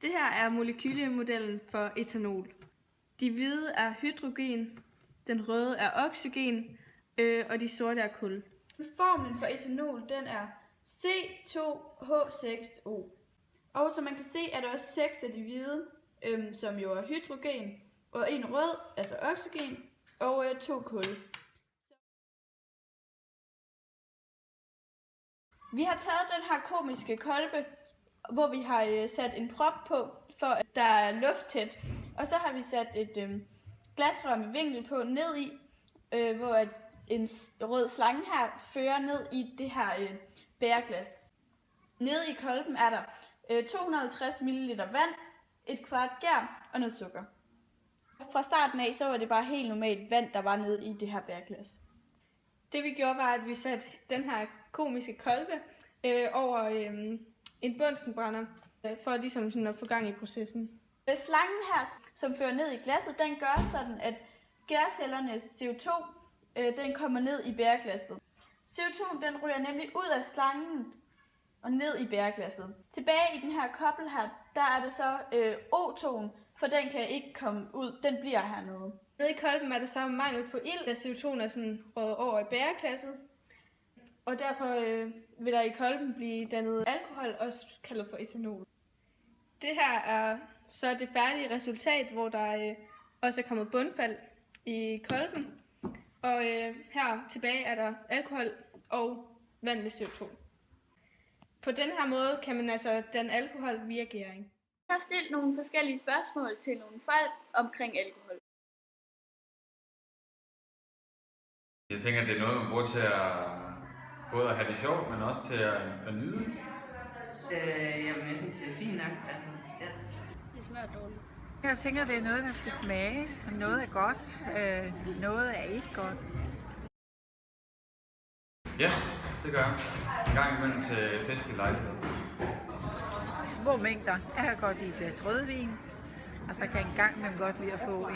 Det her er molekylemodellen for etanol. De hvide er hydrogen, den røde er oxygen, og de sorte er kul. Formlen for etanol den er C2H6O. Og som man kan se, er der også 6 af de hvide, som jo er hydrogen, og en rød, altså oxygen, og 2 kul. Vi har taget den her komiske kolbe, hvor vi har sat en prop på, for at der er lufttæt. Og så har vi sat et glasrør med vinkel på ned i, hvor en rød slange her fører ned i det her bæreglas. Nede i kolben er der 250 ml vand, et kvart gær og noget sukker. Fra starten af så var det bare helt normalt vand, der var nede i det her bærglas. Det vi gjorde var, at vi satte den her komiske kolbe over en bunsenbrænder, for ligesom sådan at få gang i processen. Slangen her, som fører ned i glasset, den gør sådan, at gærcellernes CO2 den kommer ned i bæreglasset. CO2 den ryger nemlig ud af slangen og ned i bæreglasset. Tilbage i den her kobbel her, der er der så O2'en, for den kan ikke komme ud, den bliver hernede. Nede i kolben er der så mangel på ilt, da CO2 er sådan røget over i bæreglasset. Og derfor vil der i kolben blive dannet alkohol, også kaldet for etanol. Det her er så det færdige resultat, hvor der også er kommet bundfald i kolben. Og her tilbage er der alkohol og vand med CO2. På den her måde kan man altså danne alkohol via gæring. Jeg har stillet nogle forskellige spørgsmål til nogle folk omkring alkohol. Jeg tænker, at det er noget, man bruger til at både at have det sjovt, men også til at nyde. Jamen, jeg synes, det er fint nok. Altså, ja. Det smager dårligt. Jeg tænker, det er noget, der skal smages. Noget er godt, noget er ikke godt. Ja, det gør jeg. En gang imellem til festlig lejlighed. Små mængder. Jeg kan godt lide et glas rødvin, og så kan jeg en gang imellem godt lide at få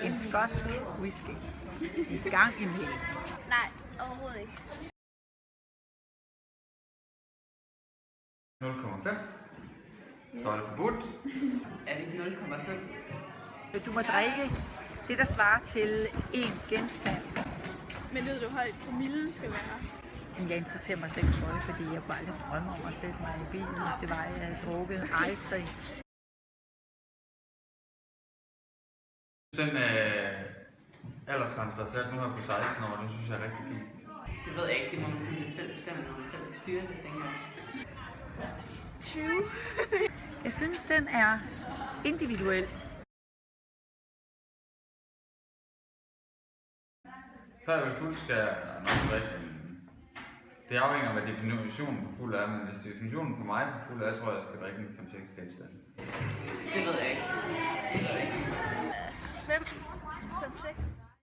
en skotsk whisky. En gang imellem. Nej, overhovedet ikke. 0,5. Så er det forbudt. Er det ikke 0,5? Du må drikke det, der svarer til en genstand. Men ved du, hvor højt promillen skal være? Jeg interesserer mig selv for det, fordi jeg kunne aldrig drømme om at sætte mig i bilen, hvis det var, jeg havde drukket. Aldrig. Den aldersgrænse, der er sat nu her på 16 år, den synes jeg er rigtig fint. Det ved jeg ikke. Det må man simpelthen selv bestemme, når man selv kan styre det, tænker jeg. 20. Jeg synes, den er individuel. Før jeg vil fuld, skal jeg nok drikke. Det afhænger af, hvad definitionen på fuld er, men hvis definitionen for mig på fuld er, tror jeg, jeg skal drikke en 5-6 genstande. Det ved jeg ikke. 5, 6.